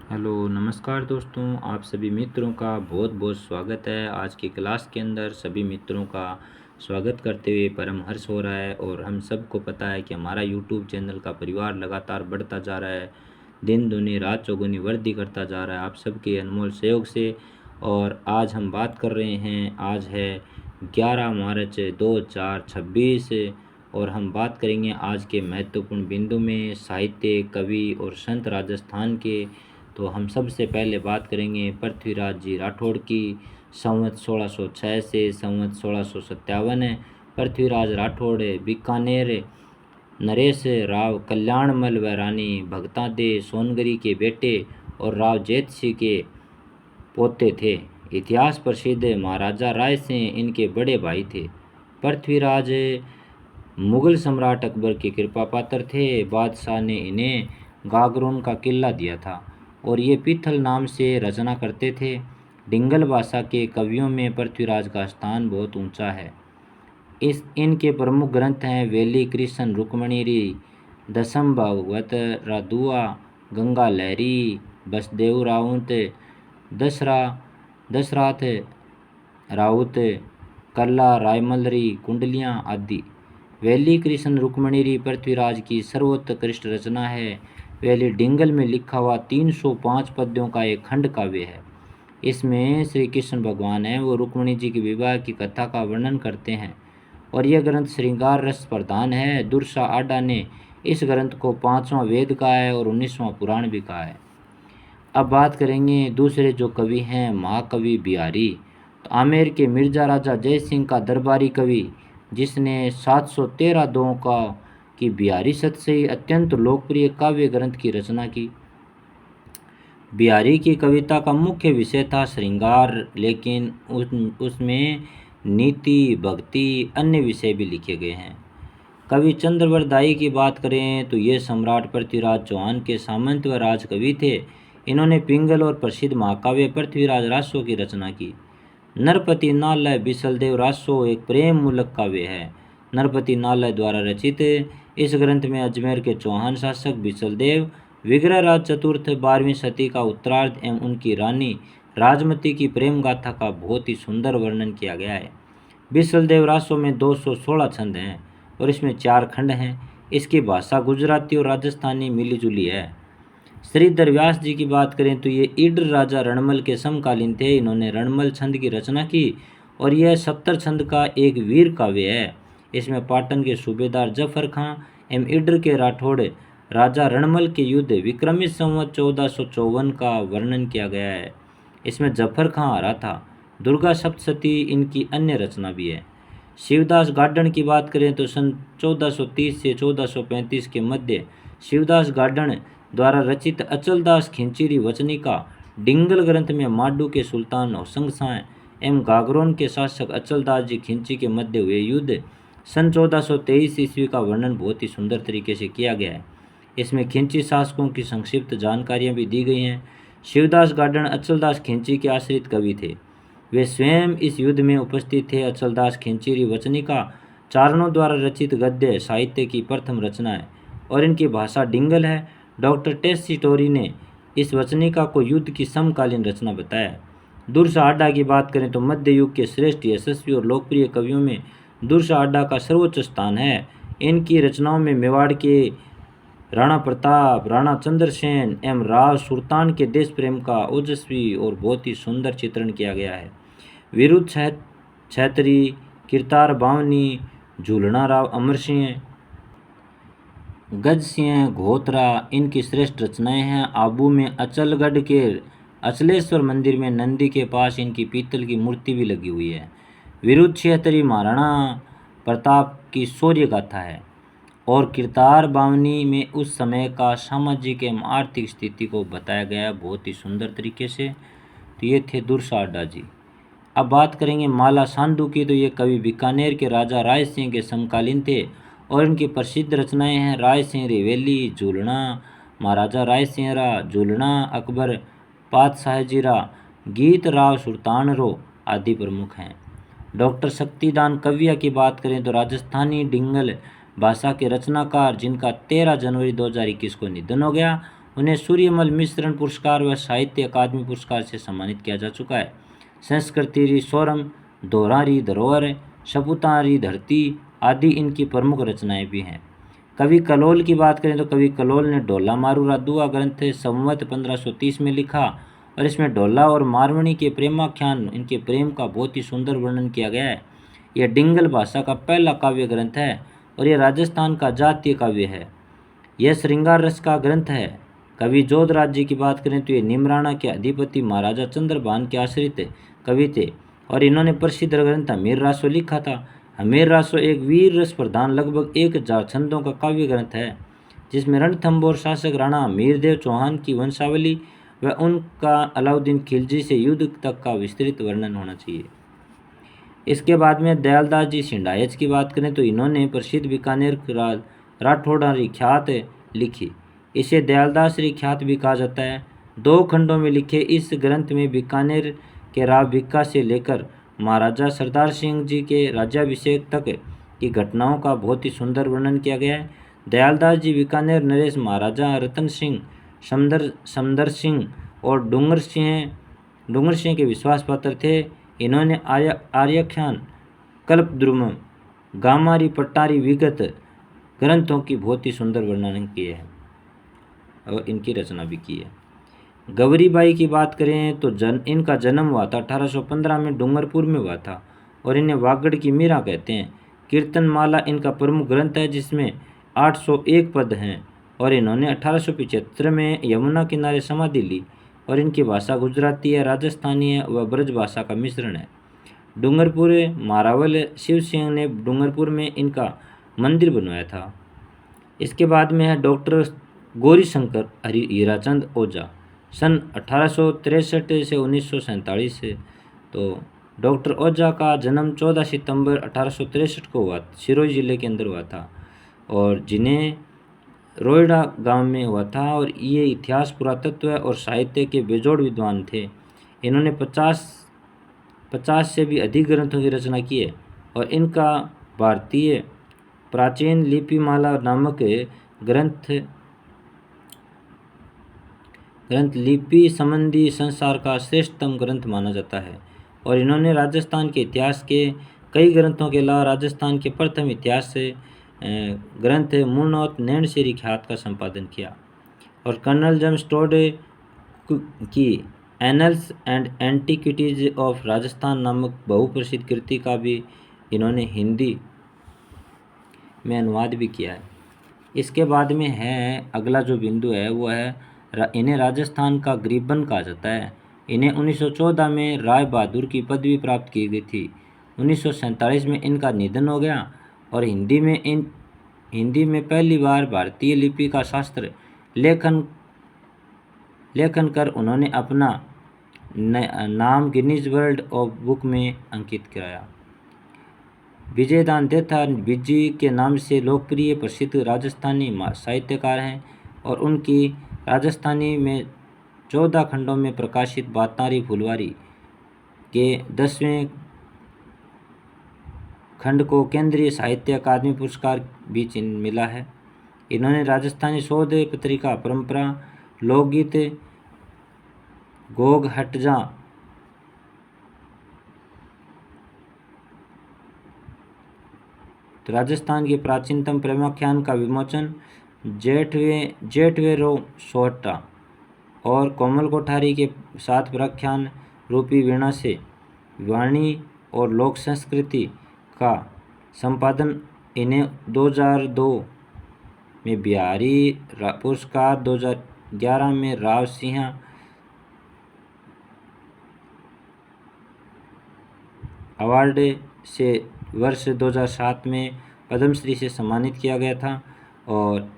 Hello नमस्कार दोस्तों, आप सभी मित्रों का बहुत बहुत स्वागत है। आज की क्लास के अंदर सभी मित्रों का स्वागत करते हुए परम हर्ष हो रहा है। और हम सबको पता है कि हमारा यूट्यूब चैनल का परिवार लगातार बढ़ता जा रहा है, दिन दूनी रात चौगुनी वृद्धि करता जा रहा है आप सबके अनमोल सहयोग से। और आज हम बात कर रहे हैं, आज है 11 मार्च 2026 और हम बात करेंगे आज के महत्वपूर्ण बिंदु में साहित्य, कवि और संत राजस्थान के। तो हम सबसे पहले बात करेंगे पृथ्वीराज जी राठौड़ की। संवत 1606 से संवत 1657 है। पृथ्वीराज राठौड़ बीकानेर नरेश राव कल्याणमल व रानी भगतादे सोनगरी के बेटे और राव जेठ सिंह के पोते थे। इतिहास प्रसिद्ध महाराजा राय सिंह इनके बड़े भाई थे। पृथ्वीराज मुगल सम्राट अकबर के कृपा पात्र थे। बादशाह ने इन्हें गागरोन का किला दिया था और ये पीथल नाम से रचना करते थे। डिंगल भाषा के कवियों में पृथ्वीराज का स्थान बहुत ऊंचा है। इस इनके प्रमुख ग्रंथ हैं वेली कृष्ण रुक्मणीरी, दसम भागवत, राधुआ, गंगा लहरी, बसदेव राउत, दसरा दशराथ राउत, कल्ला रायमलरी, कुंडलियाँ आदि। वेली कृष्ण रुक्मणीरी पृथ्वीराज की सर्वोत्कृष्ट रचना है। वेली डिंगल में लिखा हुआ 305 पद्यों का एक खंड काव्य है। इसमें श्री कृष्ण भगवान है वो रुक्मणी जी के विवाह की कथा का वर्णन करते हैं और यह ग्रंथ श्रृंगार रस प्रधान है। दुर्सा आडा ने इस ग्रंथ को 5वां वेद कहा है और 19वां पुराण भी कहा है। अब बात करेंगे दूसरे जो कवि हैं महाकवि बिहारी। तो आमेर के मिर्जा राजा जय सिंह का दरबारी कवि जिसने 713 दोहों का की बिहारी सत से अत्यंत लोकप्रिय काव्य ग्रंथ की रचना की। बिहारी की कविता का मुख्य विषय था श्रृंगार, लेकिन उसमें नीति, भक्ति, अन्य विषय भी लिखे गए हैं। कवि चंद्रवरदाई की बात करें तो ये सम्राट पृथ्वीराज चौहान के सामंत व राजकवि थे। इन्होंने पिंगल और प्रसिद्ध महाकाव्य पृथ्वीराज रासो की रचना की। नरपति नालय बिसलदेव रासो एक प्रेम मूलक काव्य है। नरपति नालय द्वारा रचित इस ग्रंथ में अजमेर के चौहान शासक बिसलदेव, विग्रहराज चतुर्थ 12वीं सदी का उत्तरार्ध एवं उनकी रानी राजमती की प्रेम गाथा का बहुत ही सुंदर वर्णन किया गया है। बिसलदेव रासो में 216 छंद हैं और इसमें 4 खंड हैं। इसकी भाषा गुजराती और राजस्थानी मिली जुली है। श्रीधर व्यास जी की बात करें तो ये ईडर राजा रणमल के समकालीन थे। इन्होंने रणमल छंद की रचना की और यह 70 छंद का एक वीर काव्य है। इसमें पाटन के सूबेदार जफर खां एवं ईडर के राठौड़ राजा रणमल के युद्ध विक्रमी संवत 1454 का वर्णन किया गया है। इसमें जफर खां हारा था। दुर्गा सप्तशती इनकी अन्य रचना भी है। शिवदास गार्डन की बात करें तो सन 1430 से 1435 के मध्य शिवदास गार्डन द्वारा रचित अचलदास खिंचीरी वचनिका डिंगल ग्रंथ में माडू के सुल्तान होसंगसाय एवं गागरोन के शासक अचलदास जी खिंची के मध्य हुए युद्ध सन 1423 ईस्वी का वर्णन बहुत ही सुंदर तरीके से किया गया है। इसमें खिंची शासकों की संक्षिप्त जानकारियाँ भी दी गई हैं। शिवदास गार्डन अचलदास खिंची के आश्रित कवि थे। वे स्वयं इस युद्ध में उपस्थित थे। अचलदास खिंचीरी वचनिका चारणों द्वारा रचित गद्य साहित्य की प्रथम रचना है और इनकी भाषा डिंगल है। डॉक्टर टेसी टोरी ने इस वचनिका को युद्ध की समकालीन रचना बताया। दुर्सा आडा की बात करें तो मध्य युग के श्रेष्ठ यशस्वी और लोकप्रिय कवियों में दुर्सा आडा का सर्वोच्च स्थान है। इनकी रचनाओं में मेवाड़ के राणा प्रताप, राणा चंद्रसेन एवं राव सुल्तान के देश प्रेम का ओजस्वी और बहुत ही सुंदर चित्रण किया गया है। विरुद्ध छैत्री, किरतार बावनी, झूलना राव अमर सिंह, गज सिंह घोतरा इनकी श्रेष्ठ रचनाएं हैं। आबू में अचलगढ़ के अचलेश्वर मंदिर में नंदी के पास इनकी पीतल की मूर्ति भी लगी हुई है। विरुद्ध छैत्री महाराणा प्रताप की शौर्य गाथा है और किरतार बावनी में उस समय का सामाजिक एवं आर्थिक स्थिति को बताया गया बहुत ही सुंदर तरीके से। तो ये थे दुर्सा आडा जी। अब बात करेंगे माला सांधू की। तो ये कवि बीकानेर के राजा राय सिंह के समकालीन थे और इनकी प्रसिद्ध रचनाएं हैं राय सिंह रेवेली, झूलना, महाराजा राय सिंहरा, झूलना, अकबर पातशाहजीरा, गीत राव सुल्तानरो आदि प्रमुख हैं। डॉक्टर शक्तिदान कविया की बात करें तो राजस्थानी डिंगल भाषा के रचनाकार जिनका 13 जनवरी 2021 को निधन हो गया उन्हें सूर्यमल मिश्रण पुरस्कार व साहित्य अकादमी पुरस्कार से सम्मानित किया जा चुका है। संस्कृति री सोरम, दोहरारी धरोहर, सपूतारी धरती आदि इनकी प्रमुख रचनाएं भी हैं। कवि कलोल की बात करें तो कवि कलोल ने ढोला मारू रादुआ ग्रंथ संवत 1530 में लिखा और इसमें ढोला और मारवणी के प्रेमाख्यान, इनके प्रेम का बहुत ही सुंदर वर्णन किया गया है। यह डिंगल भाषा का पहला काव्य ग्रंथ है और यह राजस्थान का जातीय काव्य है। यह श्रृंगार रस का ग्रंथ है। कवि जोध राज्य की बात करें तो ये निमराणा के अधिपति महाराजा चंद्रभान के आश्रित कवि थे और इन्होंने प्रसिद्ध ग्रंथ हमीर रासो लिखा था। हमीर रासो एक वीर रस प्रधान लगभग 1000 छंदों का काव्य ग्रंथ है जिसमें रणथंभौर शासक राणा हमीरदेव चौहान की वंशावली व उनका अलाउद्दीन खिलजी से युद्ध तक का विस्तृत वर्णन होना चाहिए। इसके बाद में दयालदास जी सिंडायच की बात करें तो इन्होंने प्रसिद्ध बीकानेर राठौड़ारी ख्यात लिखी। इसे दयालदास री ख्यात भी कहा जाता है। 2 खंडों में लिखे इस ग्रंथ में बीकानेर के राव भिक्का से लेकर महाराजा सरदार सिंह जी के राज्याभिषेक तक की घटनाओं का बहुत ही सुंदर वर्णन किया गया है। दयालदास जी बीकानेर नरेश महाराजा रतन सिंह, समदर सिंह और डूंगर सिंह के विश्वास पात्र थे। इन्होंने आर्यख्यान, कल्पद्रुम, गामारी पट्टारी विगत ग्रंथों की बहुत ही सुंदर वर्णन किए हैं और इनकी रचना भी की है। गौरीबाई की बात करें तो इनका जन्म हुआ था 1815 में डूंगरपुर में हुआ था और इन्हें वागड़ की मीरा कहते हैं। कीर्तनमाला इनका प्रमुख ग्रंथ है जिसमें 801 पद हैं और इन्होंने 1875 में यमुना किनारे समाधि ली और इनकी भाषा गुजराती है, राजस्थानी है व ब्रज भाषा का मिश्रण है। डूंगरपुर मारावल शिव सिंह ने डूंगरपुर में इनका मंदिर बनवाया था। इसके बाद में है डॉक्टर गौरीशंकर हीराचंद ओझा, सन 1863 से 1947 से। तो डॉक्टर ओझा का जन्म 14 सितंबर 1863 को हुआ, सिरोही जिले के अंदर हुआ था और जिन्हें रोयडा गांव में हुआ था और ये इतिहास, पुरातत्व और साहित्य के बेजोड़ विद्वान थे। इन्होंने 50 से भी अधिक ग्रंथों की रचना की है और इनका भारतीय प्राचीन लिपिमाला नामक ग्रंथ लिपि संबंधी संसार का श्रेष्ठतम ग्रंथ माना जाता है और इन्होंने राजस्थान के इतिहास के कई ग्रंथों के अलावा राजस्थान के प्रथम इतिहास से ग्रंथ मूलनौत नैणसेरी ख्यात का संपादन किया और कर्नल जेम्स टोड की annuls and antiquities of Rajasthan नामक बहुप्रसिद्ध कृति का भी इन्होंने हिंदी में अनुवाद भी किया है। इसके बाद में है अगला जो बिंदु है वो है इन्हें राजस्थान का गरीबन कहा जाता है। इन्हें 1914 में राय बहादुर की पदवी प्राप्त की गई थी। 1947 में इनका निधन हो गया और हिंदी में पहली बार भारतीय लिपि का शास्त्र लेखन कर उन्होंने अपना नाम गिनीज वर्ल्ड ऑफ बुक में अंकित कराया। विजयदान देथा बिज्जी के नाम से लोकप्रिय प्रसिद्ध राजस्थानी साहित्यकार हैं और उनकी राजस्थानी में 14 खंडों में प्रकाशित बातारी फुलवारी के 10वें खंड को केंद्रीय साहित्य अकादमी पुरस्कार भी मिला है। इन्होंने राजस्थानी शोध पत्रिका, परंपरा, लोकगीत, गोग हटजा, तो राजस्थान के प्राचीनतम प्रेमाख्यान का विमोचन जेठवे रो सोहट्टा और कोमल कोठारी के साथ प्रख्यान रूपी वीणा से वाणी और लोक संस्कृति का संपादन इन्हें 2002 में बिहारी पुरस्कार, 2011 में राव सिंह अवार्ड से वर्ष 2007 में पद्मश्री से सम्मानित किया गया था और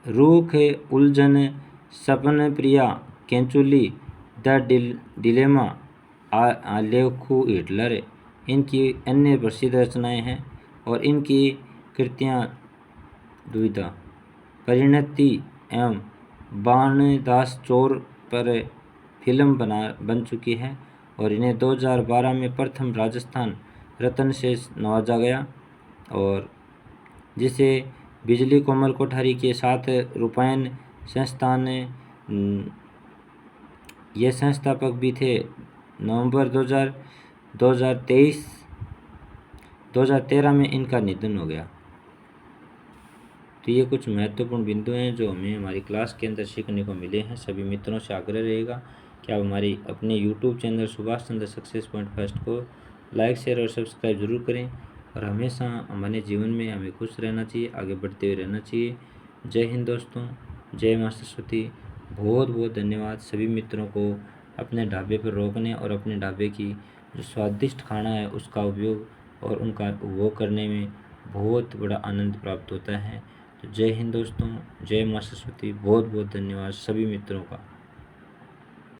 रूख उलझन, सपन प्रिया, केंचुली, द डिलेमा, आलेखू हिटलर इनकी अन्य प्रसिद्ध रचनाएं हैं और इनकी कृतियां दुविधा, परिणति एवं बाणदास चोर पर फिल्म बन चुकी है और इन्हें 2012 में प्रथम राजस्थान रत्न से नवाजा गया और जिसे बिजली कोमल कोठारी के साथ रूपायन संस्थान ये संस्थापक भी थे। नवंबर 2013 में इनका निधन हो गया। तो ये कुछ महत्वपूर्ण बिंदु हैं जो हमें हमारी क्लास के अंदर सीखने को मिले हैं। सभी मित्रों से आग्रह रहेगा कि आप हमारी अपने YouTube channel Subhash Chandra success point first को लाइक, शेयर और सब्सक्राइब जरूर करें। और हमेशा हमारे जीवन में हमें खुश रहना चाहिए, आगे बढ़ते हुए रहना चाहिए। जय हिंद दोस्तों, जय माँ सरस्वती। बहुत बहुत धन्यवाद सभी मित्रों को अपने ढाबे पर रोकने और अपने ढाबे की जो स्वादिष्ट खाना है उसका उपयोग और उनका वो करने में बहुत बड़ा आनंद प्राप्त होता है। तो जय हिंद दोस्तों, जय माँ सरस्वती। बहुत बहुत धन्यवाद सभी मित्रों का।